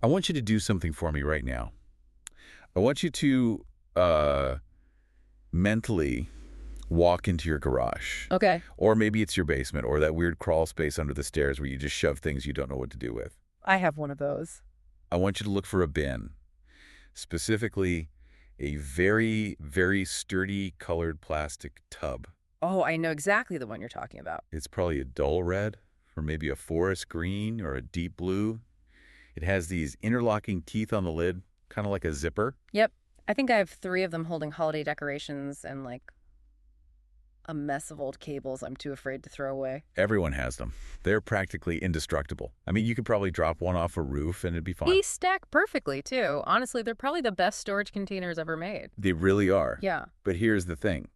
I want you to do something for me right now. I want you to mentally walk into your garage. Okay. Or maybe it's your basement or that weird crawl space under the stairs where you just shove things you don't know what to do with. I have one of those. I want you to look for a bin, specifically a very, very sturdy colored plastic tub. Oh, I know exactly the one you're talking about. It's probably a dull red or maybe a forest green or a deep blue. It has these interlocking teeth on the lid, kind of like a zipper. Yep. I think I have 3 of them holding holiday decorations and, like, a mess of old cables I'm too afraid to throw away. Everyone has them. They're practically indestructible. I mean, you could probably drop one off a roof and it'd be fine. They stack perfectly, too. Honestly, they're probably the best storage containers ever made. They really are. Yeah. But here's the thing.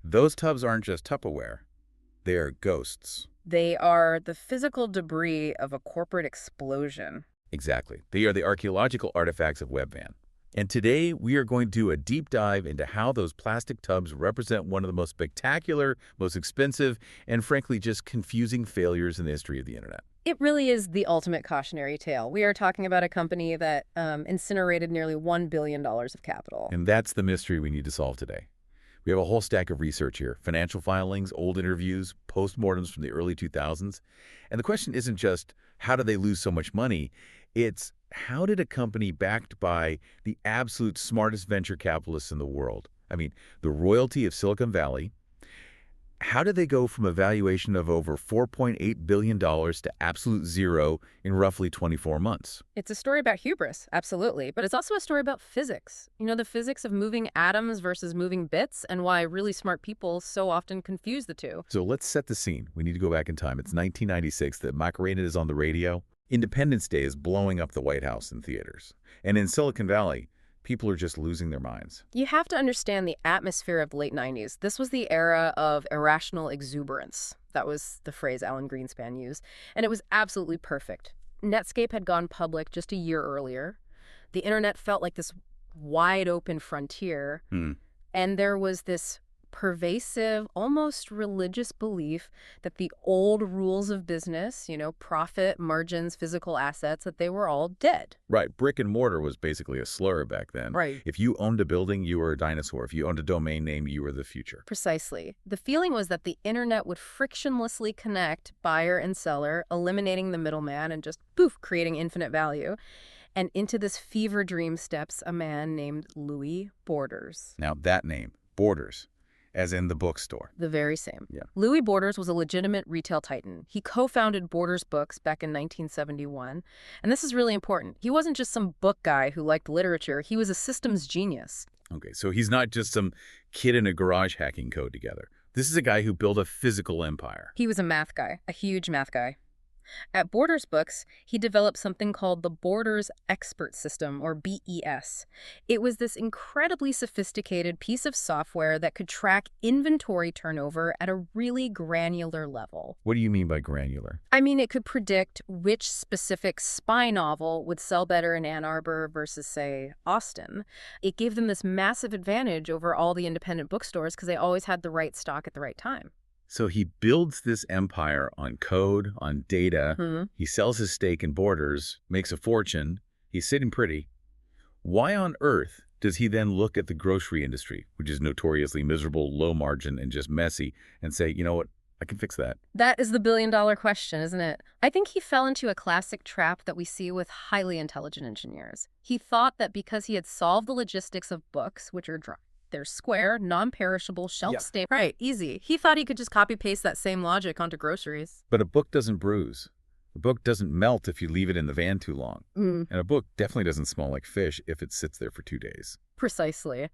Those tubs aren't just Tupperware. They are ghosts. They are the physical debris of a corporate explosion. Exactly. They are the archaeological artifacts of Webvan. And today, we are going to do a deep dive into how those plastic tubs represent one of the most spectacular, most expensive, and frankly, just confusing failures in the history of the internet. It really is the ultimate cautionary tale. We are talking about a company that incinerated nearly $1 billion of capital. And that's the mystery we need to solve today. We have a whole stack of research here, financial filings, old interviews, postmortems from the early 2000s. And the question isn't just, how did they lose so much money? It's, how did a company backed by the absolute smartest venture capitalists in the world, I mean, the royalty of Silicon Valley, how did they go from a valuation of over $4.8 billion to absolute zero in roughly 24 months? It's a story about hubris, absolutely, but it's also a story about physics. You know, the physics of moving atoms versus moving bits and why really smart people so often confuse the two. So let's set the scene. We need to go back in time. It's 1996. The Macarena is on the radio. Independence Day is blowing up the White House and theaters. And in Silicon Valley, people are just losing their minds. You have to understand the atmosphere of the late 90s. This was the era of irrational exuberance. That was the phrase Alan Greenspan used. And it was absolutely perfect. Netscape had gone public just a year earlier. The internet felt like this wide open frontier. And there was this pervasive, almost religious belief that the old rules of business, you know, profit, margins, physical assets, that they were all dead. Right. Brick and mortar was basically a slur back then. Right. If you owned a building, you were a dinosaur. If you owned a domain name, you were the future. Precisely. The feeling was that the internet would frictionlessly connect buyer and seller, eliminating the middleman and just, poof, creating infinite value. And into this fever dream steps a man named Louis Borders. Now, that name, Borders, as in the bookstore. The very same. Yeah. Louis Borders was a legitimate retail titan. He co-founded Borders Books back in 1971. And this is really important. He wasn't just some book guy who liked literature. He was a systems genius. Okay, so he's not just some kid in a garage hacking code together. This is a guy who built a physical empire. He was a math guy, a huge math guy. At Borders Books, he developed something called the Borders Expert System, or BES. It was this incredibly sophisticated piece of software that could track inventory turnover at a really granular level. What do you mean by granular? I mean, it could predict which specific spy novel would sell better in Ann Arbor versus, say, Austin. It gave them this massive advantage over all the independent bookstores because they always had the right stock at the right time. So he builds this empire on code, on data. He sells his stake in Borders, makes a fortune. He's sitting pretty. Why on earth does he then look at the grocery industry, which is notoriously miserable, low margin, and just messy, and say, you know what, I can fix that? That is the billion-dollar question, isn't it? I think he fell into a classic trap that we see with highly intelligent engineers. He thought that because he had solved the logistics of books, which are dry, they're square, non-perishable, shelf-stable. Right, easy. He thought he could just copy-paste that same logic onto groceries. But a book doesn't bruise. A book doesn't melt if you leave it in the van too long. And a book definitely doesn't smell like fish if it sits there for 2 days. Precisely.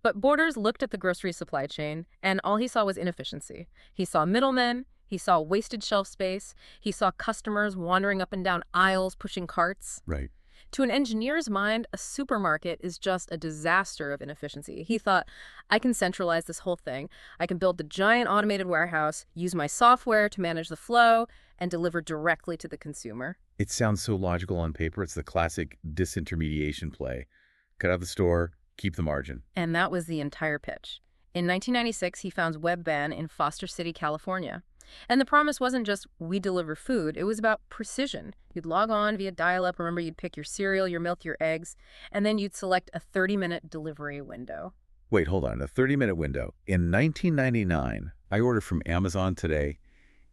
But Borders looked at the grocery supply chain, and all he saw was inefficiency. He saw middlemen, he saw wasted shelf space, he saw customers wandering up and down aisles pushing carts. Right. To an engineer's mind, a supermarket is just a disaster of inefficiency. He thought, I can centralize this whole thing. I can build the giant automated warehouse, use my software to manage the flow, and deliver directly to the consumer. It sounds so logical on paper. It's the classic disintermediation play. Cut out the store, keep the margin. And that was the entire pitch. In 1996, he founds Webvan in Foster City, California. And the promise wasn't just, we deliver food. It was about precision. You'd log on via dial-up. Remember, you'd pick your cereal, your milk, your eggs, and then you'd select a 30-minute delivery window. Wait, hold on. A 30-minute window. In 1999, I ordered from Amazon today,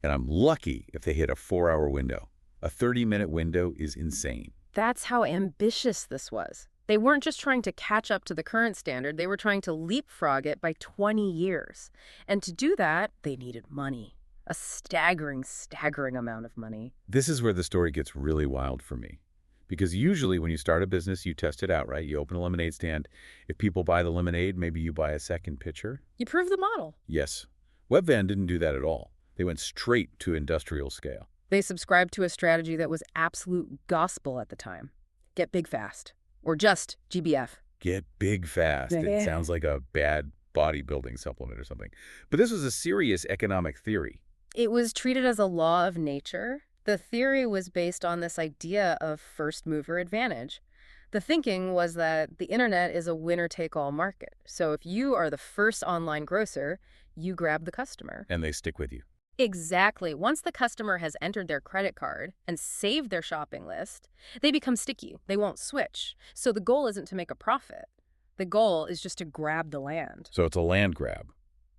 and I'm lucky if they hit a 4-hour window. A 30-minute window is insane. That's how ambitious this was. They weren't just trying to catch up to the current standard, they were trying to leapfrog it by 20 years. And to do that, they needed money. A staggering, staggering amount of money. This is where the story gets really wild for me. Because usually when you start a business, you test it out, right? You open a lemonade stand. If people buy the lemonade, maybe you buy a second pitcher. You prove the model. Yes. Webvan didn't do that at all. They went straight to industrial scale. They subscribed to a strategy that was absolute gospel at the time. Get big fast. Or just GBF. Get big fast. It sounds like a bad bodybuilding supplement or something. But this was a serious economic theory. It was treated as a law of nature. The theory was based on this idea of first mover advantage. The thinking was that the internet is a winner-take-all market. So if you are the first online grocer, you grab the customer. And they stick with you. Exactly. Once the customer has entered their credit card and saved their shopping list, they become sticky. They won't switch. So the goal isn't to make a profit. The goal is just to grab the land. So it's a land grab.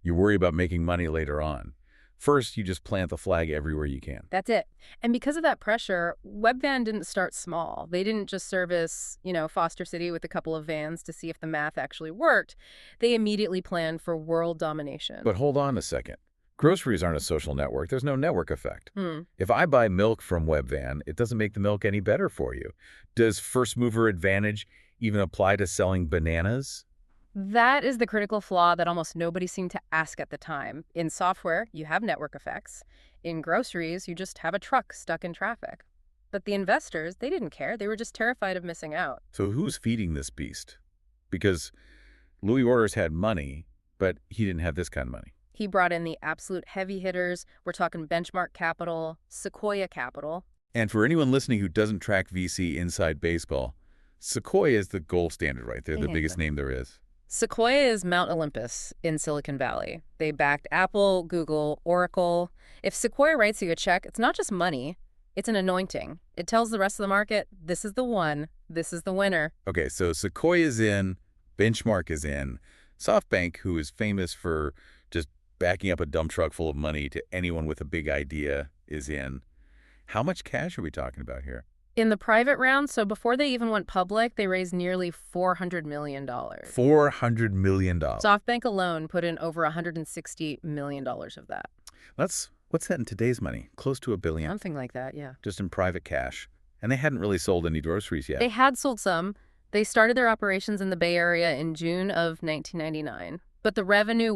You worry about making money later on. First, you just plant the flag everywhere you can. That's it. And because of that pressure, Webvan didn't start small. They didn't just service, Foster City with a couple of vans to see if the math actually worked. They immediately planned for world domination. But hold on a second. Groceries aren't a social network. There's no network effect. If I buy milk from Webvan, it doesn't make the milk any better for you. Does first mover advantage even apply to selling bananas? That is the critical flaw that almost nobody seemed to ask at the time. In software, you have network effects. In groceries, you just have a truck stuck in traffic. But the investors, they didn't care. They were just terrified of missing out. So who's feeding this beast? Because Louis Orders had money, but he didn't have this kind of money. He brought in the absolute heavy hitters. We're talking Benchmark Capital, Sequoia Capital. And for anyone listening who doesn't track VC inside baseball, Sequoia is the gold standard, right? They're the biggest name there is. Sequoia is Mount Olympus in Silicon Valley. They backed Apple, Google, Oracle. If Sequoia writes you a check, it's not just money. It's an anointing. It tells the rest of the market, this is the one, this is the winner. Okay, so Sequoia's in, Benchmark is in. SoftBank, who is famous for just backing up a dump truck full of money to anyone with a big idea, is in. How much cash are we talking about here? In the private round, so before they even went public, they raised nearly $400 million. $400 million. SoftBank alone put in over $160 million of that. What's that in today's money? Close to $1 billion. Something like that, yeah. Just in private cash. And they hadn't really sold any groceries yet. They had sold some. They started their operations in the Bay Area in June of 1999. But the revenue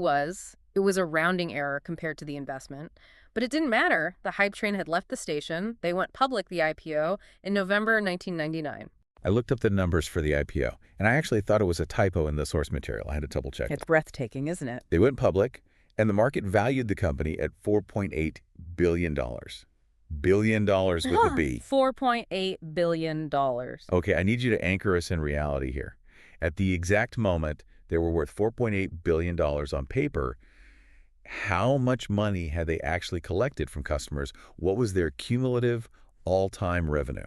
it was a rounding error compared to the investment. But it didn't matter. The hype train had left the station. They went public, the IPO, in November 1999. I looked up the numbers for the IPO, and I actually thought it was a typo in the source material. I had to double check. It's breathtaking, isn't it? They went public, and the market valued the company at $4.8 billion. Billion dollars with a B. $4.8 billion. Okay, I need you to anchor us in reality here. At the exact moment, they were worth $4.8 billion on paper. How much money had they actually collected from customers? What was their cumulative all-time revenue?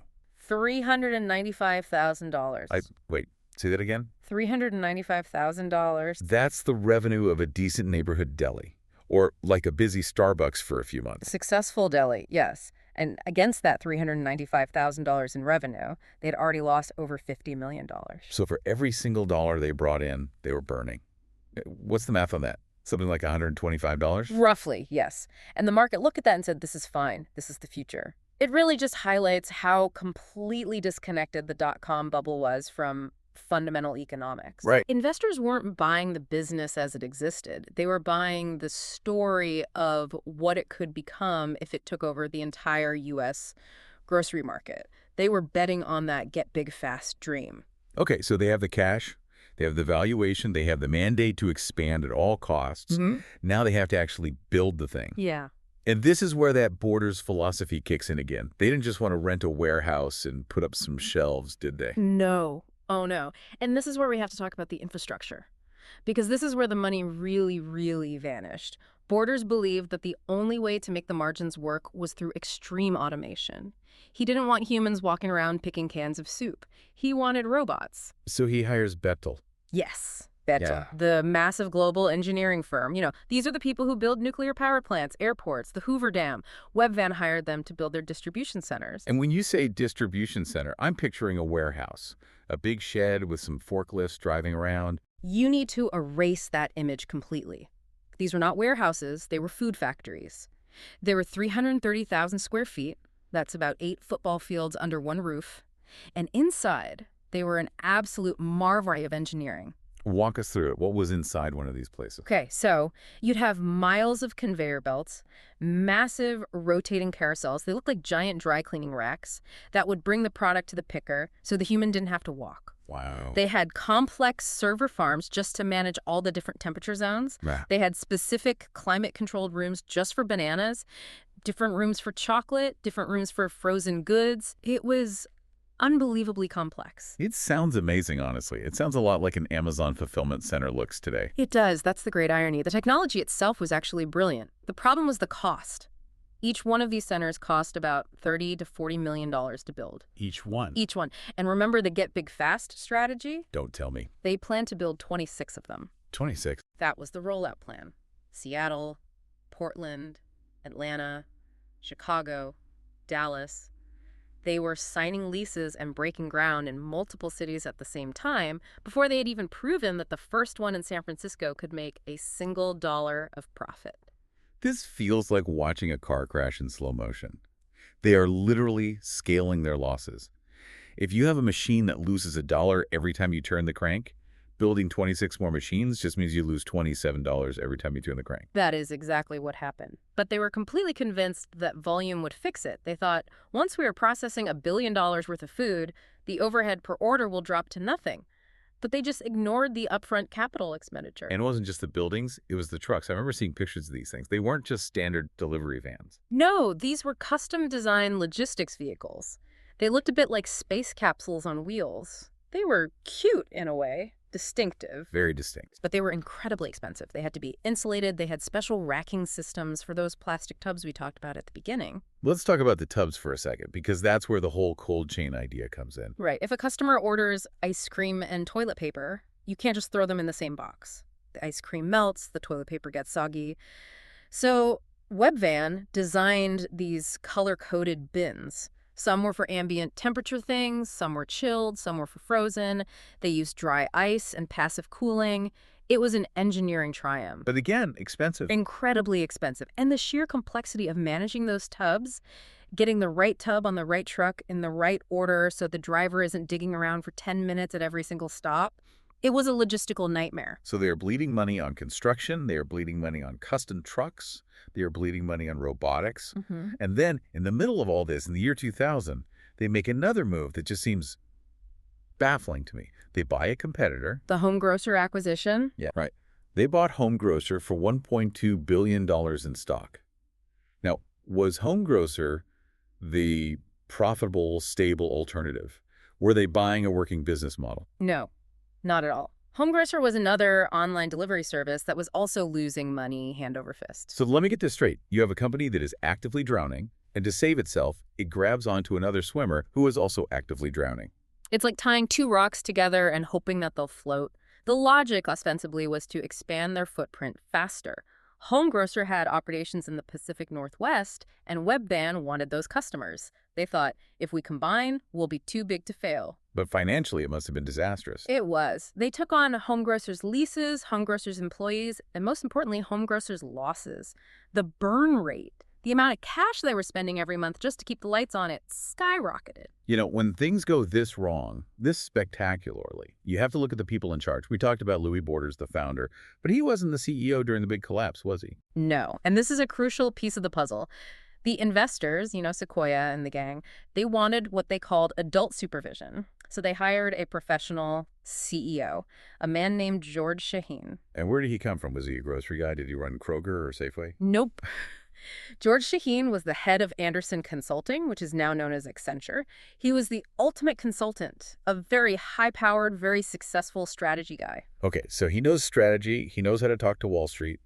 $395,000. Wait, say that again? $395,000. That's the revenue of a decent neighborhood deli, or like a busy Starbucks for a few months. Successful deli, yes. And against that $395,000 in revenue, they'd already lost over $50 million. So for every single dollar they brought in, they were burning. What's the math on that? Something like $125? Roughly, yes. And the market looked at that and said, this is fine. This is the future. It really just highlights how completely disconnected the dot-com bubble was from fundamental economics. Right. Investors weren't buying the business as it existed. They were buying the story of what it could become if it took over the entire U.S. grocery market. They were betting on that get big fast dream. Okay, so they have the cash. They have the valuation. They have the mandate to expand at all costs. Now they have to actually build the thing. Yeah. And this is where that Borders philosophy kicks in again. They didn't just want to rent a warehouse and put up some shelves, did they? No. Oh, no. And this is where we have to talk about the infrastructure. Because this is where the money really, really vanished. Borders believed that the only way to make the margins work was through extreme automation. He didn't want humans walking around picking cans of soup. He wanted robots. So he hires Bechtel. Yes, Bechtel, Yeah. the massive global engineering firm. These are the people who build nuclear power plants, airports, the Hoover Dam. Webvan hired them to build their distribution centers. And when you say distribution center, I'm picturing a warehouse, a big shed with some forklifts driving around. You need to erase that image completely. These were not warehouses, they were food factories. There were 330,000 square feet. That's about 8 football fields under one roof. And inside, they were an absolute marvel of engineering. Walk us through it. What was inside one of these places? Okay, so you'd have miles of conveyor belts, massive rotating carousels. They looked like giant dry cleaning racks that would bring the product to the picker so the human didn't have to walk. Wow. They had complex server farms just to manage all the different temperature zones. Yeah. They had specific climate-controlled rooms just for bananas, different rooms for chocolate, different rooms for frozen goods. It was unbelievably complex. It sounds amazing, honestly. It sounds a lot like an Amazon fulfillment center looks today. It does. That's the great irony. The technology itself was actually brilliant. The problem was the cost. Each one of these centers cost about $30 to $40 million to build. Each one? Each one. And remember the get big fast strategy? Don't tell me. They planned to build 26 of them. 26. That was the rollout plan. Seattle, Portland, Atlanta, Chicago, Dallas. They were signing leases and breaking ground in multiple cities at the same time before they had even proven that the first one in San Francisco could make a single dollar of profit. This feels like watching a car crash in slow motion. They are literally scaling their losses. If you have a machine that loses $1 every time you turn the crank, building 26 more machines just means you lose $27 every time you turn the crank. That is exactly what happened. But they were completely convinced that volume would fix it. They thought, once we are processing $1 billion worth of food, the overhead per order will drop to nothing. But they just ignored the upfront capital expenditure. And it wasn't just the buildings, it was the trucks. I remember seeing pictures of these things. They weren't just standard delivery vans. No, these were custom-designed logistics vehicles. They looked a bit like space capsules on wheels. They were cute in a way. Distinctive. Very distinct. But they were incredibly expensive. They had to be insulated. They had special racking systems for those plastic tubs we talked about at the beginning. Let's talk about the tubs for a second, because that's where the whole cold chain idea comes in. Right. If a customer orders ice cream and toilet paper, you can't just throw them in the same box. The ice cream melts, the toilet paper gets soggy. So Webvan designed these color-coded bins. Some were for ambient temperature things, some were chilled, some were for frozen. They used dry ice and passive cooling. It was an engineering triumph. But again, expensive. Incredibly expensive. And the sheer complexity of managing those tubs, getting the right tub on the right truck in the right order so the driver isn't digging around for 10 minutes at every single stop, it was a logistical nightmare. So they are bleeding money on construction, they are bleeding money on custom trucks, they are bleeding money on robotics. And then, in the middle of all this, in the year 2000, they make another move that just seems baffling to me. They buy a competitor. The home grocer acquisition? Yeah, right. They bought Home Grocer for $1.2 billion in stock. Now, was Home Grocer the profitable, stable alternative? Were they buying a working business model? No, not at all. Home Grocer was another online delivery service that was also losing money hand over fist. So let me get this straight. You have a company that is actively drowning, and to save itself, it grabs onto another swimmer who is also actively drowning. It's like tying two rocks together and hoping that they'll float. The logic, ostensibly, was to expand their footprint faster. Home Grocer had operations in the Pacific Northwest, and Webvan wanted those customers. They thought, if we combine, we'll be too big to fail. But financially, it must have been disastrous. It was. They took on Home Grocer's leases, Home Grocer's employees, and most importantly, Home Grocer's losses. The burn rate, the amount of cash they were spending every month just to keep the lights on, it skyrocketed. You know, when things go this wrong, this spectacularly, you have to look at the people in charge. We talked about Louis Borders, the founder, but he wasn't the CEO during the big collapse, was he? No. And this is a crucial piece of the puzzle. The investors, Sequoia and the gang, they wanted what they called adult supervision. So they hired a professional CEO, a man named George Shaheen. And where did he come from? Was he a grocery guy? Did he run Kroger or Safeway? Nope. George Shaheen was the head of Anderson Consulting, which is now known as Accenture. He was the ultimate consultant, a very high-powered, very successful strategy guy. Okay, so he knows strategy. He knows how to talk to Wall Street.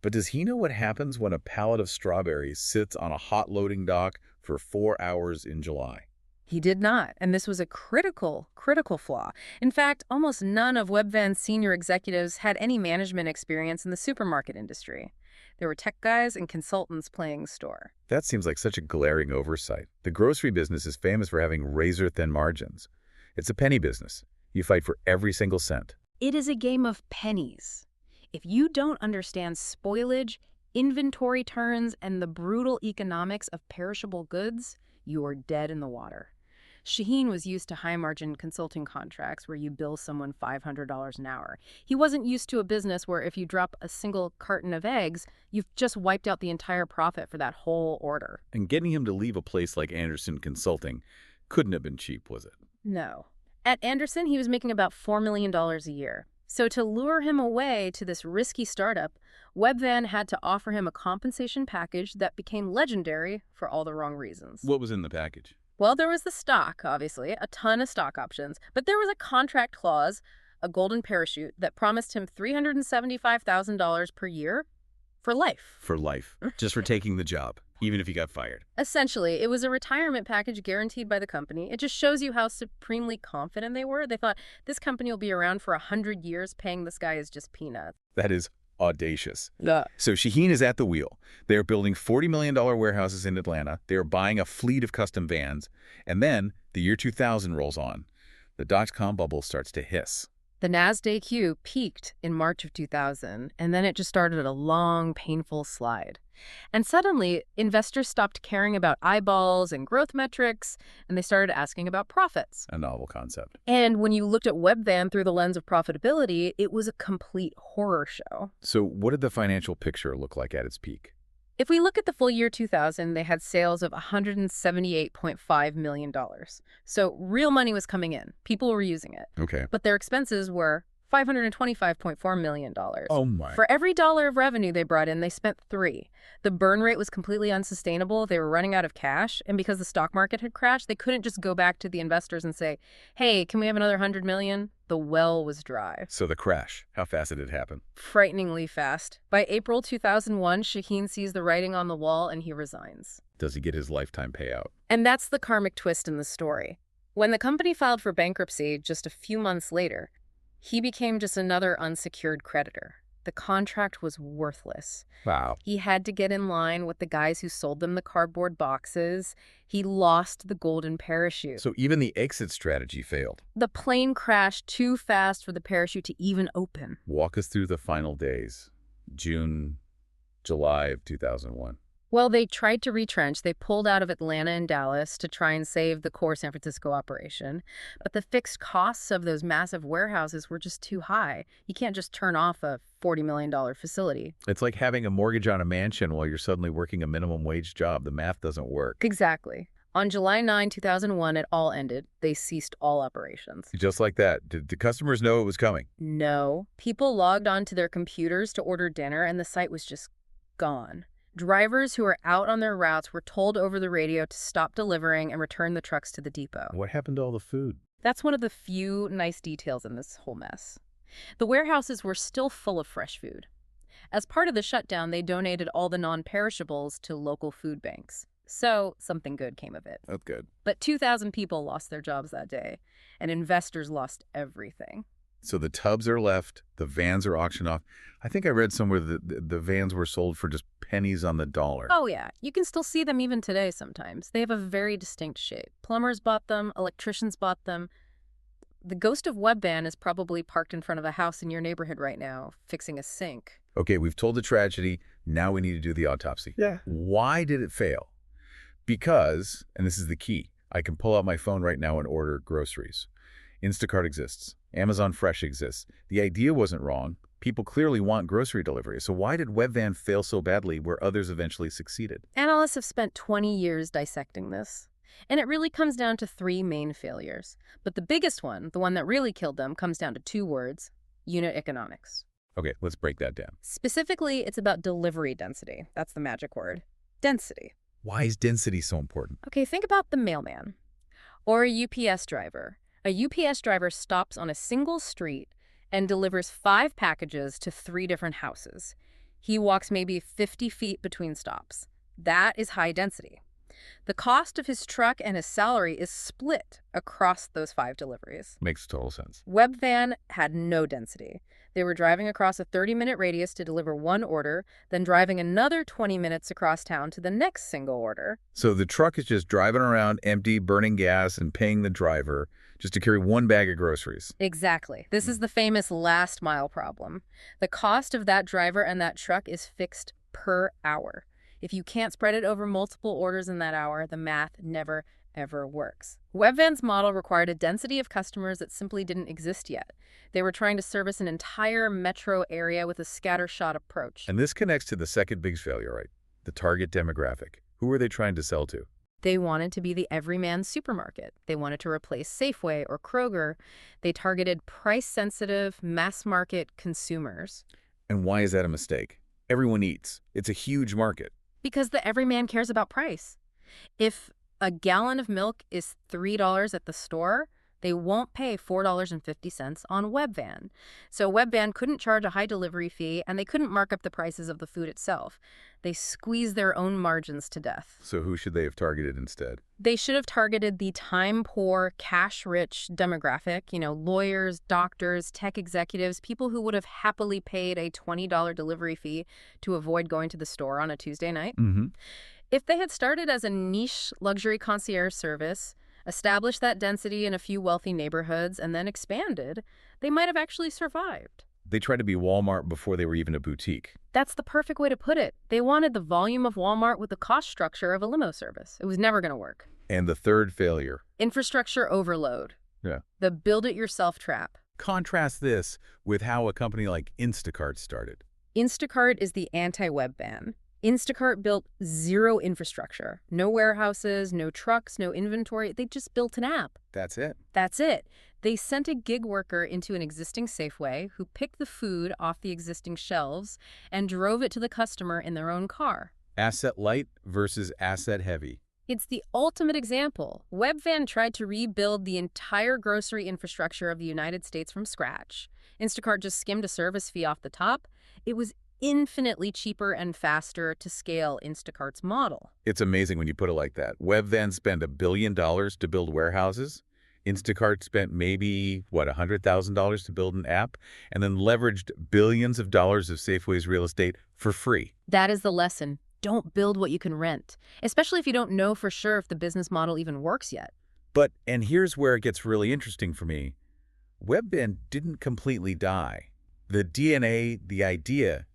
But does he know what happens when a pallet of strawberries sits on a hot loading dock for 4 hours in July? He did not, and this was a critical flaw. In fact, almost none of Webvan's senior executives had any management experience in the supermarket industry. There were tech guys and consultants playing store. That seems like such a glaring oversight. The grocery business is famous for having razor-thin margins. It's a penny business. You fight for every single cent. It is a game of pennies. If you don't understand spoilage, inventory turns, and the brutal economics of perishable goods, you are dead in the water. Shaheen was used to high-margin consulting contracts where you bill someone $500 an hour. He wasn't used to a business where if you drop a single carton of eggs, you've just wiped out the entire profit for that whole order. And getting him to leave a place like Anderson Consulting couldn't have been cheap, was it? No. At Anderson, he was making about $4 million a year. So to lure him away to this risky startup, Webvan had to offer him a compensation package that became legendary for all the wrong reasons. What was in the package? Well, there was the stock, obviously, a ton of stock options, but there was a contract clause, a golden parachute, that promised him $375,000 per year for life. For life. Just for taking the job, even if he got fired. Essentially, it was a retirement package guaranteed by the company. It just shows you how supremely confident they were. They thought, this company will be around for 100 years, paying this guy is just peanuts. That is audacious. Yeah. So Shaheen is at the wheel. They are building $40 million warehouses in Atlanta. They are buying a fleet of custom vans. And then the year 2000 rolls on. The dot-com bubble starts to hiss. The NASDAQ peaked in March of 2000, and then it just started a long, painful slide. And suddenly, investors stopped caring about eyeballs and growth metrics, and they started asking about profits. A novel concept. And when you looked at Webvan through the lens of profitability, it was a complete horror show. So what did the financial picture look like at its peak? If we look at the full year 2000, they had sales of $178.5 million. So real money was coming in. People were using it. Okay. But their expenses were $525.4 million. Oh my. For every dollar of revenue they brought in, they spent $3. The burn rate was completely unsustainable. They were running out of cash. And because the stock market had crashed, they couldn't just go back to the investors and say, hey, can we have another $100 million? The well was dry. So the crash, how fast did it happen? Frighteningly fast. By April 2001, Shaheen sees the writing on the wall and he resigns. Does he get his lifetime payout? And that's the karmic twist in the story. When the company filed for bankruptcy just a few months later, he became just another unsecured creditor. The contract was worthless. Wow. He had to get in line with the guys who sold them the cardboard boxes. He lost the golden parachute. So even the exit strategy failed. The plane crashed too fast for the parachute to even open. Walk us through the final days. June, July of 2001. Well, they tried to retrench. They pulled out of Atlanta and Dallas to try and save the core San Francisco operation. But the fixed costs of those massive warehouses were just too high. You can't just turn off a $40 million facility. It's like having a mortgage on a mansion while you're suddenly working a minimum wage job. The math doesn't work. Exactly. On July 9, 2001, it all ended. They ceased all operations. Just like that. Did the customers know it was coming? No. People logged onto their computers to order dinner, and the site was just gone. Drivers who were out on their routes were told over the radio to stop delivering and return the trucks to the depot. What happened to all the food? That's one of the few nice details in this whole mess. The warehouses were still full of fresh food. As part of the shutdown, they donated all the non-perishables to local food banks. So something good came of it. That's good. But 2,000 people lost their jobs that day, and investors lost everything. So the tubs are left, the vans are auctioned off. I think I read somewhere that the vans were sold for just pennies on the dollar. Oh, yeah. You can still see them even today sometimes. They have a very distinct shape. Plumbers bought them. Electricians bought them. The ghost of Webvan is probably parked in front of a house in your neighborhood right now, fixing a sink. Okay, we've told the tragedy. Now we need to do the autopsy. Yeah. Why did it fail? Because, and this is the key, I can pull out my phone right now and order groceries. Instacart exists. Amazon Fresh exists. The idea wasn't wrong. People clearly want grocery delivery. So why did Webvan fail so badly where others eventually succeeded? Analysts have spent 20 years dissecting this. And it really comes down to 3 main failures. But the biggest one, the one that really killed them, comes down to 2 words: unit economics. Okay, let's break that down. Specifically, it's about delivery density. That's the magic word. Density. Why is density so important? Okay, think about the mailman or a UPS driver. A UPS driver stops on a single street and delivers 5 packages to 3 different houses. He walks maybe 50 feet between stops. That is high density. The cost of his truck and his salary is split across those 5 deliveries. Makes total sense. Webvan had no density. They were driving across a 30-minute radius to deliver one order, then driving another 20 minutes across town to the next single order. So the truck is just driving around empty, burning gas, and paying the driver just to carry one bag of groceries. Exactly. This is the famous last mile problem. The cost of that driver and that truck is fixed per hour. If you can't spread it over multiple orders in that hour, the math never, ever works. Webvan's model required a density of customers that simply didn't exist yet. They were trying to service an entire metro area with a scattershot approach. And this connects to the second big failure, right? The target demographic. Who are they trying to sell to? They wanted to be the everyman supermarket. They wanted to replace Safeway or Kroger. They targeted price-sensitive, mass-market consumers. And why is that a mistake? Everyone eats. It's a huge market. Because the everyman cares about price. If a gallon of milk is $3 at the store, they won't pay $4.50 on Webvan. So Webvan couldn't charge a high delivery fee, and they couldn't mark up the prices of the food itself. They squeezed their own margins to death. So who should they have targeted instead? They should have targeted the time-poor, cash-rich demographic, lawyers, doctors, tech executives, people who would have happily paid a $20 delivery fee to avoid going to the store on a Tuesday night. If they had started as a niche luxury concierge service, established that density in a few wealthy neighborhoods, and then expanded, they might have actually survived. They tried to be Walmart before they were even a boutique. That's the perfect way to put it. They wanted the volume of Walmart with the cost structure of a limo service. It was never going to work. And the third failure. Infrastructure overload. Yeah. The build-it-yourself trap. Contrast this with how a company like Instacart started. Instacart is the anti-Webvan. Instacart built zero infrastructure. No warehouses, no trucks, no inventory. They just built an app. That's it. That's it. They sent a gig worker into an existing Safeway who picked the food off the existing shelves and drove it to the customer in their own car. Asset light versus asset heavy. It's the ultimate example. Webvan tried to rebuild the entire grocery infrastructure of the United States from scratch. Instacart just skimmed a service fee off the top. It was infinitely cheaper and faster to scale Instacart's model. It's amazing when you put it like that. Webvan spent $1 billion to build warehouses. Instacart spent maybe, $100,000 to build an app, and then leveraged billions of dollars of Safeway's real estate for free. That is the lesson. Don't build what you can rent, especially if you don't know for sure if the business model even works yet. But, and here's where it gets really interesting for me, Webvan didn't completely die. The DNA, the idea,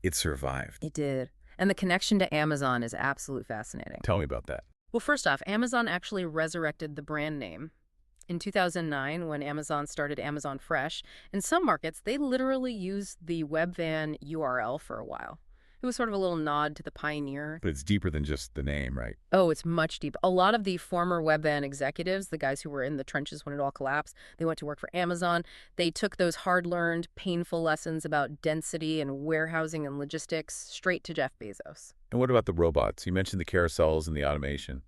it survived. It did. And the connection to Amazon is absolutely fascinating. Tell me about that. Well, first off, Amazon actually resurrected the brand name. In 2009, when Amazon started Amazon Fresh, in some markets, they literally used the Webvan URL for a while. It was sort of a little nod to the pioneer. But it's deeper than just the name, right? Oh, it's much deeper. A lot of the former Webvan executives, the guys who were in the trenches when it all collapsed, they went to work for Amazon. They took those hard-learned, painful lessons about density and warehousing and logistics straight to Jeff Bezos. And what about the robots? You mentioned the carousels and the automation.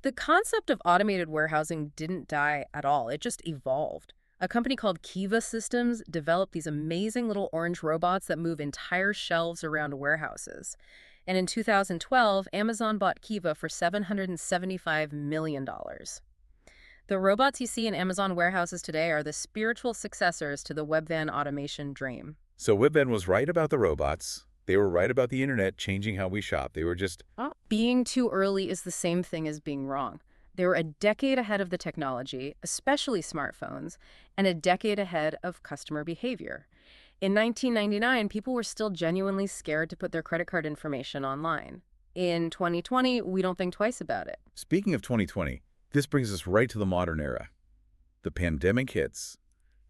The concept of automated warehousing didn't die at all. It just evolved. A company called Kiva Systems developed these amazing little orange robots that move entire shelves around warehouses. And in 2012, Amazon bought Kiva for $775 million. The robots you see in Amazon warehouses today are the spiritual successors to the Webvan automation dream. So Webvan was right about the robots. They were right about the internet changing how we shop. They were just... Being too early is the same thing as being wrong. They were a decade ahead of the technology, especially smartphones, and a decade ahead of customer behavior. In 1999, people were still genuinely scared to put their credit card information online. In 2020, we don't think twice about it. Speaking of 2020, this brings us right to the modern era. The pandemic hits,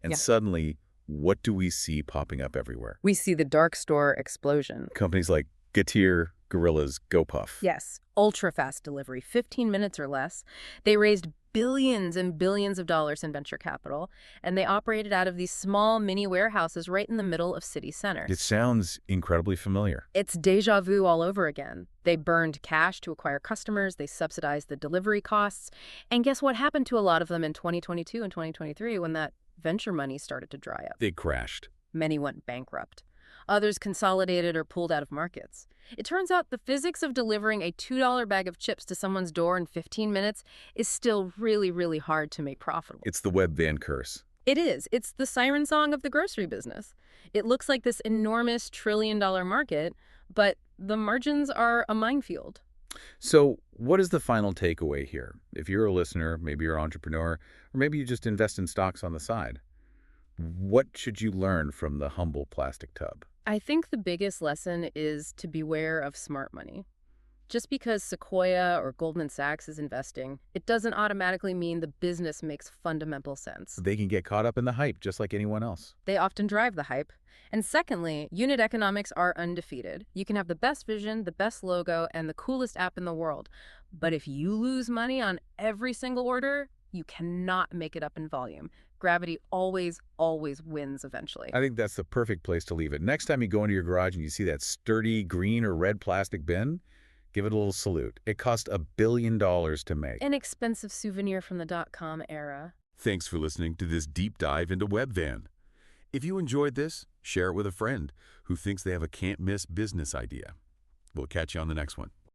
and suddenly, what do we see popping up everywhere? We see the dark store explosion. Companies like Getir, Gorillas, GoPuff. Yes, ultra-fast delivery, 15 minutes or less. They raised billions and billions of dollars in venture capital, and they operated out of these small mini warehouses right in the middle of city centers. It sounds incredibly familiar. It's déjà vu all over again. They burned cash to acquire customers, they subsidized the delivery costs, and guess what happened to a lot of them in 2022 and 2023 when that venture money started to dry up? They crashed. Many went bankrupt. Others consolidated or pulled out of markets. It turns out the physics of delivering a $2 bag of chips to someone's door in 15 minutes is still really, really hard to make profitable. It's the Webvan curse. It is. It's the siren song of the grocery business. It looks like this enormous trillion-dollar market, but the margins are a minefield. So what is the final takeaway here? If you're a listener, maybe you're an entrepreneur, or maybe you just invest in stocks on the side, what should you learn from the humble plastic tub? I think the biggest lesson is to beware of smart money. Just because Sequoia or Goldman Sachs is investing, it doesn't automatically mean the business makes fundamental sense. They can get caught up in the hype just like anyone else. They often drive the hype. And secondly, unit economics are undefeated. You can have the best vision, the best logo, and the coolest app in the world. But if you lose money on every single order, you cannot make it up in volume. Gravity always, always wins eventually. I think that's the perfect place to leave it. Next time you go into your garage and you see that sturdy green or red plastic bin, give it a little salute. It cost $1 billion to make. An expensive souvenir from the dot-com era. Thanks for listening to this deep dive into Webvan. If you enjoyed this, share it with a friend who thinks they have a can't-miss business idea. We'll catch you on the next one.